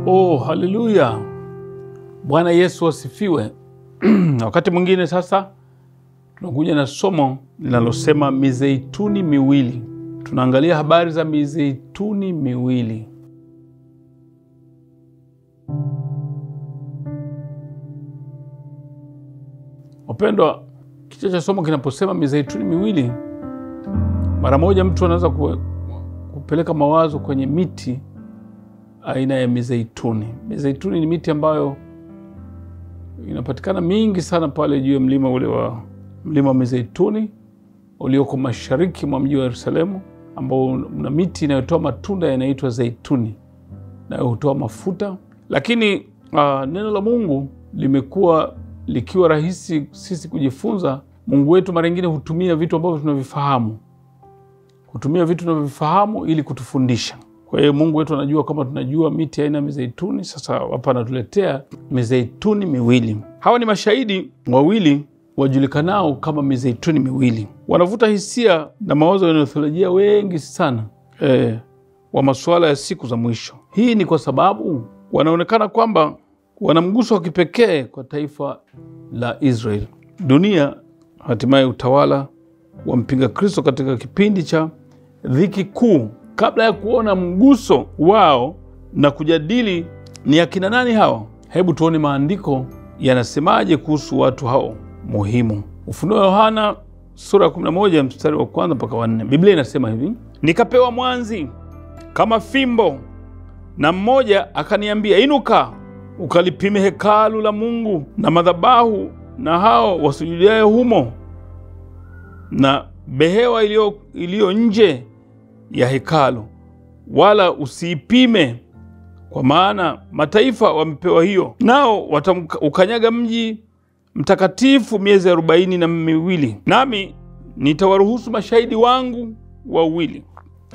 Oh, haleluya. Bwana Yesu asifiwe. Wakati mwingine sasa tunakuja na somo linalosema mizeituni miwili. Tunaangalia habari za mizeituni miwili. Wapendwa, kichwa cha somo kinaposema mizeituni miwili, mara moja mtu anaweza kupeleka mawazo kwenye miti aina ya mizeituni. Mizeituni ni miti ambayo inapatikana mingi sana pale juu ya mlima ule wa mlima wa Mizeituni ulioko mashariki mwa mji wa Yerusalemu, ambao una miti inayotoa matunda yanaitwa zeituni na hutoa mafuta. Lakini neno la Mungu limekuwa likiwa rahisi sisi kujifunza. Mungu wetu mara nyingine hutumia vitu ambavyo tunavifahamu. Hutumia vitu tunavyovifahamu ili kutufundisha. Kwa hiyo Mungu wetu anajua kama tunajua miti aina ya mizeituni. Sasa hapa anatuletea mizeituni miwili. Hawa ni mashahidi wawili wajulikanao kama mizeituni miwili. Wanavuta hisia na mawazo ya wanatheolojia wengi sana wa masuala ya siku za mwisho. Hii ni kwa sababu wanaonekana kwamba wana mguso wa kipekee kwa taifa la Israeli. Dunia, hatimaye utawala wa mpinga Kristo katika kipindi cha dhiki kuu. Kabla ya kuona mguso wao na kujadili ni akina nani hao, hebu tuone maandiko yanasemaje kuhusu watu hao muhimu. Ufunuo wa Yohana sura 11 mstari wa 1 mpaka 4. Biblia inasema hivi: nikapewa mwanzi kama fimbo, na mmoja akaniambia, inuka ukalipime hekalu la Mungu na madhabahu na hao wasujudiao humo na behewa iliyo nje ya hekalu, wala usiipime, kwa maana mataifa wamepewa hiyo, nao wataukanyaga mji mtakatifu miezi 42. Nami nitawaruhusu mashahidi wangu wawili,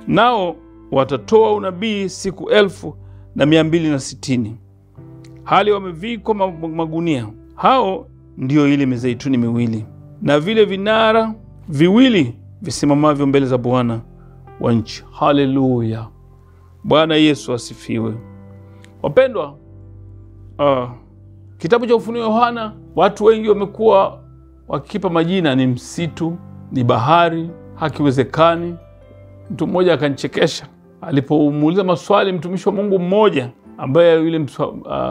nao watatoa unabii siku 1260, hali wamevikwa magunia. Hao ndio ile mizeituni miwili, na vile vinara viwili visimamavyo mbele za Bwana wa nchi. Haleluya. Bwana Yesu asifiwe. Wapendwa, kitabu cha Ufunuo Yohana watu wengi wamekuwa wakikipa majina. Ni msitu, ni bahari, hakiwezekani. Mtu mmoja akanichekesha alipomuuliza maswali mtumishi wa Mungu mmoja, ambaye yule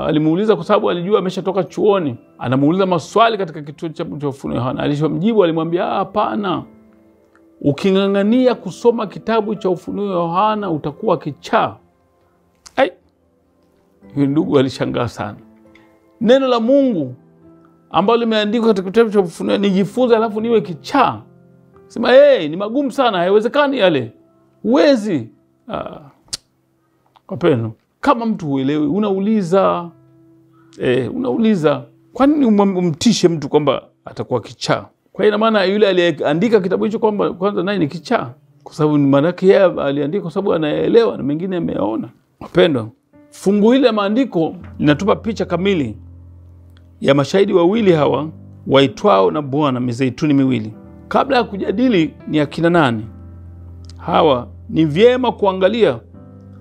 alimuuliza kwa sababu alijua ameshatoka chuoni. Anamuuliza maswali katika kituo cha Ufunuo Yohana. Alishomjibu alimwambia, hapana, uking'ang'ania kusoma kitabu cha Ufunuo Yohana utakuwa kichaa. Huyo ndugu alishangaa sana. Neno la Mungu ambalo limeandikwa katika kitabu cha Ufunuo nijifunze alafu niwe kichaa? Sema ni magumu sana, haiwezekani yale. Huwezi. Wapendwa, kama mtu huelewi, unauliza. Unauliza. Kwa nini umtishe mtu kwamba atakuwa kichaa? Kwa hiyo ina maana yule aliyeandika kitabu hicho kwamba kwanza naye ni kichaa, kwa sababu ni maana yake yeye aliandika kwa sababu anaelewa na mengine ameona. Wapendwa, fungu hili la maandiko linatupa picha kamili ya mashahidi wawili hawa waitwao na Bwana mizeituni miwili. Kabla ya kujadili ni akina nani hawa, ni vyema kuangalia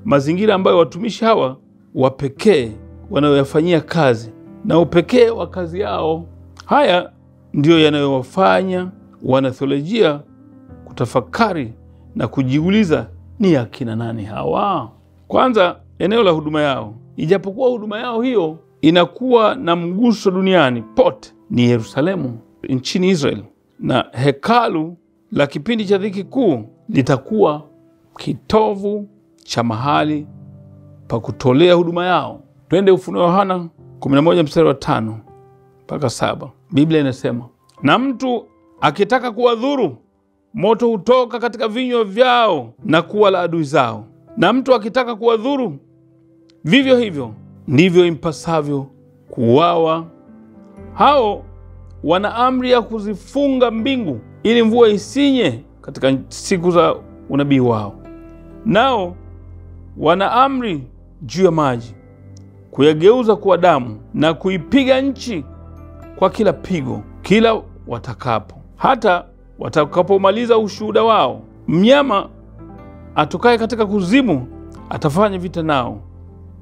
mazingira ambayo watumishi hawa wapekee wanayoyafanyia kazi na upekee wa kazi yao. Haya ndio yanayowafanya wanatheolojia kutafakari na kujiuliza ni akina nani hawa. Kwanza, eneo la huduma yao. Ijapokuwa huduma yao hiyo inakuwa na mguso duniani pote, ni Yerusalemu nchini Israeli, na hekalu la kipindi cha dhiki kuu litakuwa kitovu cha mahali pa kutolea huduma yao. Twende Ufunuo Yohana 11 mstari wa 5 mpaka 7. Biblia inasema, na mtu akitaka kuwadhuru, moto hutoka katika vinywa vyao na kuwa la adui zao. Na mtu akitaka kuwadhuru, vivyo hivyo ndivyo impasavyo kuuawa. Hao wana amri ya kuzifunga mbingu ili mvua isinye katika siku za unabii wao. Nao wana amri juu ya maji kuyageuza kuwa damu na kuipiga nchi kwa kila pigo kila watakapo. Hata watakapomaliza ushuhuda wao, mnyama atokaye katika kuzimu atafanya vita nao,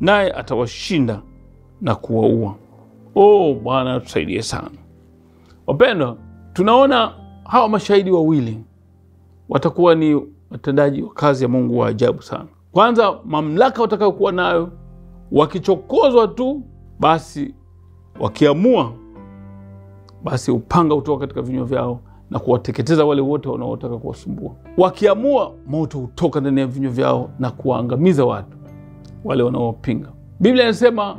naye atawashinda na kuwaua. Bwana tusaidie sana. Wapendwa, tunaona hawa mashahidi wawili watakuwa ni watendaji wa kazi ya Mungu wa ajabu sana. Kwanza, mamlaka watakayokuwa nayo, wakichokozwa tu basi, wakiamua basi upanga utoka katika vinywa vyao na kuwateketeza wale wote wanaotaka kuwasumbua. Wakiamua, moto utoka ndani ya vinywa vyao na kuwaangamiza watu wale wanaowapinga. Biblia inasema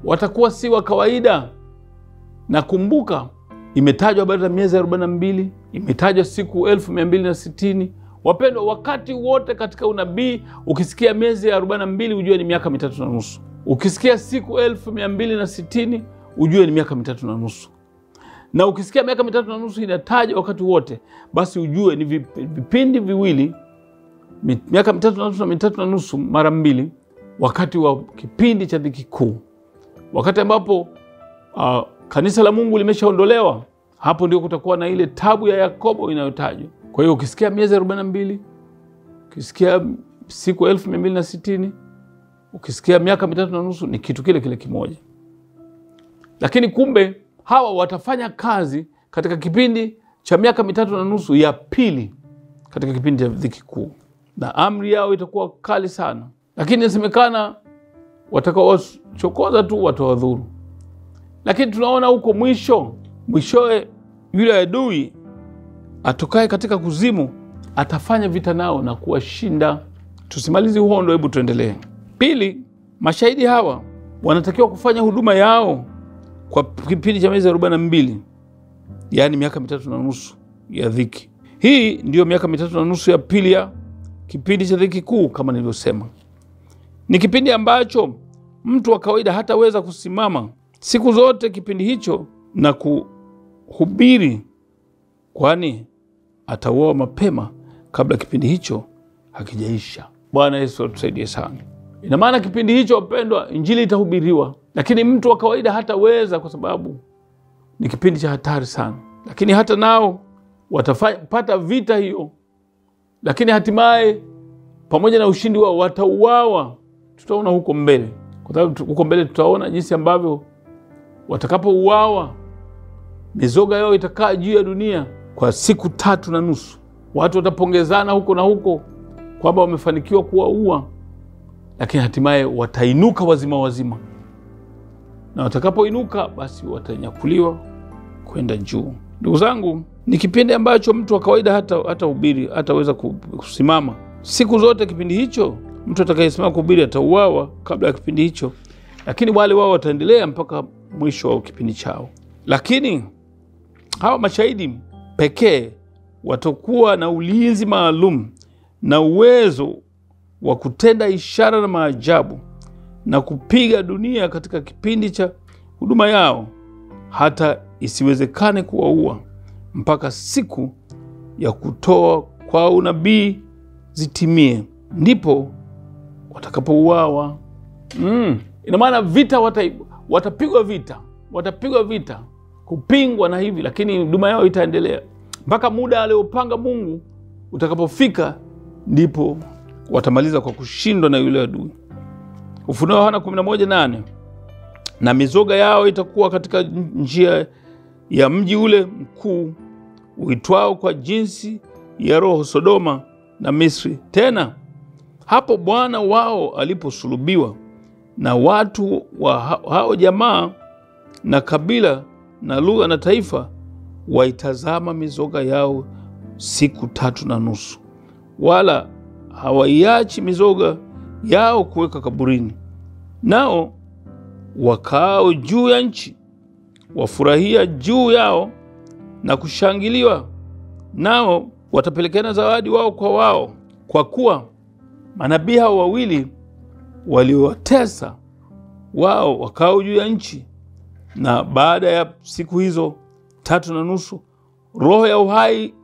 watakuwa si wa kawaida. Na kumbuka, imetajwa habari za miezi 42, imetajwa siku 1260. Wapendwa, wakati wote katika unabii ukisikia miezi 42 ujue ni miaka 3.5. Ukisikia siku 1260 ujue ni miaka 3.5. Na ukisikia miaka 3.5 inatajwa wakati wote, basi ujue ni vipindi viwili, miaka 3.5 na 3.5 mara 2, wakati wa kipindi cha dhiki kuu, wakati ambapo kanisa la Mungu limeshaondolewa. Hapo ndio kutakuwa na ile tabu ya Yakobo inayotajwa. Kwa hiyo ukisikia miezi 42, ukisikia siku 1260, ukisikia miaka 3.5, ni kitu kile kile kimoja. Lakini kumbe hawa watafanya kazi katika kipindi cha miaka 3.5 ya pili katika kipindi cha dhiki kuu, na amri yao itakuwa kali sana. Lakini inasemekana watakaowachokoza tu watawadhuru. Lakini tunaona huko mwishowe yule adui atokaye katika kuzimu atafanya vita nao na kuwashinda. Tusimalizi uhondo, hebu tuendelee. Pili, mashahidi hawa wanatakiwa kufanya huduma yao kwa kipindi cha miezi 42, yaani miaka 3.5 ya dhiki. Hii ndiyo miaka 3.5 ya pili ya kipindi cha dhiki kuu. Kama nilivyosema, ni kipindi ambacho mtu wa kawaida hataweza kusimama siku zote kipindi hicho na kuhubiri, kwani atauawa mapema kabla kipindi hicho hakijaisha. Bwana Yesu atusaidie sana. Ina maana kipindi hicho, wapendwa, injili itahubiriwa, lakini mtu wa kawaida hataweza, kwa sababu ni kipindi cha hatari sana. Lakini hata nao watapata vita hiyo, lakini hatimaye pamoja na ushindi wao watauawa. Tutaona huko mbele, kwa sababu huko mbele tutaona jinsi ambavyo watakapouawa, mizoga yao itakaa juu ya dunia kwa siku 3.5. Watu watapongezana huko na huko kwamba wamefanikiwa kuwaua, lakini hatimaye watainuka wazima, na watakapoinuka basi watanyakuliwa kwenda juu. Ndugu zangu, ni kipindi ambacho mtu wa kawaida hatahubiri, hataweza kusimama siku zote. Kipindi hicho mtu atakayesimama kuhubiri atauawa kabla ya kipindi hicho, lakini wale wao wataendelea mpaka mwisho wa kipindi chao. Lakini hawa mashahidi pekee watakuwa na ulinzi maalum na uwezo wa kutenda ishara na maajabu na kupiga dunia katika kipindi cha huduma yao, hata isiwezekane kuwaua mpaka siku ya kutoa kwa unabii zitimie, ndipo watakapouawa. Ina maana vita watapigwa vita kupingwa na hivi, lakini huduma yao itaendelea mpaka muda aliopanga Mungu utakapofika, ndipo watamaliza kwa kushindwa na yule adui. Ufunuo Yohana 11:8, na mizoga yao itakuwa katika njia ya mji ule mkuu uitwao kwa jinsi ya roho Sodoma na Misri. Tena hapo Bwana wao aliposulubiwa, na watu wa hao jamaa na kabila na lugha na taifa waitazama mizoga yao siku 3.5, wala hawaiachi mizoga yao kuweka kaburini. Nao wakao juu ya nchi wafurahia juu yao na kushangiliwa, nao watapelekana zawadi wao kwa wao, kwa kuwa manabii hao wawili waliowatesa wao wakao juu ya nchi. Na baada ya siku hizo 3.5, roho ya uhai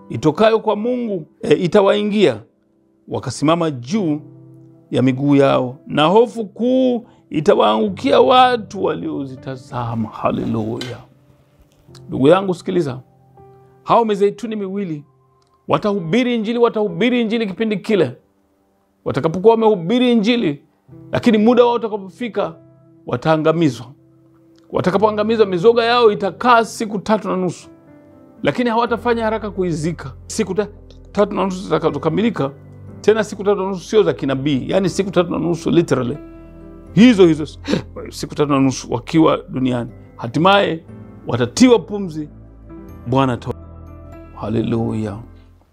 itokayo kwa Mungu itawaingia, wakasimama juu ya miguu yao, na hofu kuu itawaangukia watu waliozitazama. Haleluya! Ndugu yangu, sikiliza, hao mizeituni miwili watahubiri injili kipindi kile. Watakapokuwa wamehubiri injili, lakini muda wao utakapofika wataangamizwa. Watakapoangamizwa, mizoga yao itakaa siku 3.5, lakini hawatafanya haraka kuizika. Siku 3.5 zitakazokamilika, tena siku 3.5 sio za kinabii, yani siku 3.5 literally hizo siku 3.5 wakiwa duniani, hatimaye watatiwa pumzi. Bwana, haleluya.